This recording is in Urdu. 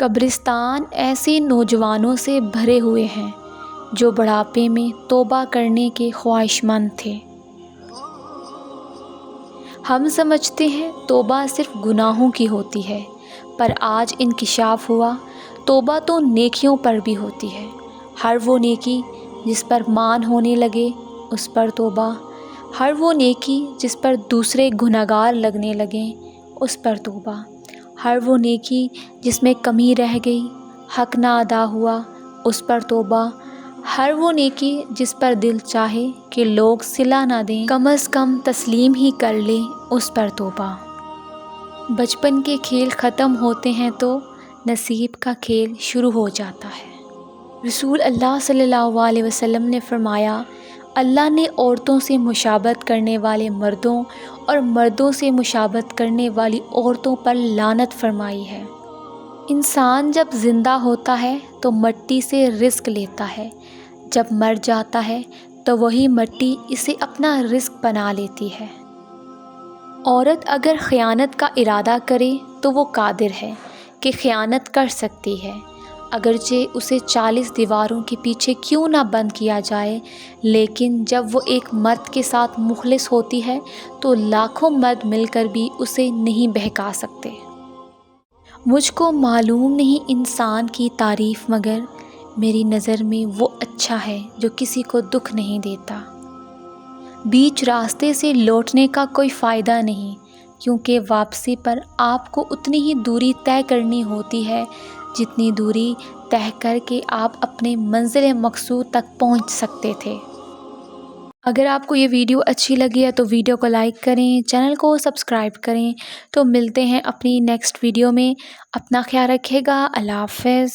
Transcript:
قبرستان ایسے نوجوانوں سے بھرے ہوئے ہیں جو بڑھاپے میں توبہ کرنے کے خواہش مند تھے۔ ہم سمجھتے ہیں توبہ صرف گناہوں کی ہوتی ہے، پر آج انکشاف ہوا توبہ تو نیکیوں پر بھی ہوتی ہے۔ ہر وہ نیکی جس پر مان ہونے لگے اس پر توبہ، ہر وہ نیکی جس پر دوسرے گنہگار لگنے لگیں اس پر توبہ، ہر وہ نیکی جس میں کمی رہ گئی، حق نہ ادا ہوا اس پر توبہ، ہر وہ نیکی جس پر دل چاہے کہ لوگ صلہ نہ دیں کم از کم تسلیم ہی کر لیں اس پر توبہ۔ بچپن کے کھیل ختم ہوتے ہیں تو نصیب کا کھیل شروع ہو جاتا ہے۔ رسول اللہ صلی اللہ علیہ وسلم نے فرمایا، اللہ نے عورتوں سے مشابہت کرنے والے مردوں اور مردوں سے مشابہت کرنے والی عورتوں پر لعنت فرمائی ہے۔ انسان جب زندہ ہوتا ہے تو مٹی سے رزق لیتا ہے، جب مر جاتا ہے تو وہی مٹی اسے اپنا رزق بنا لیتی ہے۔ عورت اگر خیانت کا ارادہ کرے تو وہ قادر ہے کہ خیانت کر سکتی ہے، اگرچہ اسے 40 دیواروں کے پیچھے کیوں نہ بند کیا جائے، لیکن جب وہ ایک مرد کے ساتھ مخلص ہوتی ہے تو لاکھوں مرد مل کر بھی اسے نہیں بہکا سکتے۔ مجھ کو معلوم نہیں انسان کی تعریف، مگر میری نظر میں وہ اچھا ہے جو کسی کو دکھ نہیں دیتا۔ بیچ راستے سے لوٹنے کا کوئی فائدہ نہیں، کیونکہ واپسی پر آپ کو اتنی ہی دوری طے کرنی ہوتی ہے جتنی دوری طے کر کے آپ اپنے منزل مقصود تک پہنچ سکتے تھے۔ اگر آپ کو یہ ویڈیو اچھی لگی ہے تو ویڈیو کو لائک کریں، چینل کو سبسکرائب کریں۔ تو ملتے ہیں اپنی نیکسٹ ویڈیو میں، اپنا خیال رکھیے گا، اللہ حافظ۔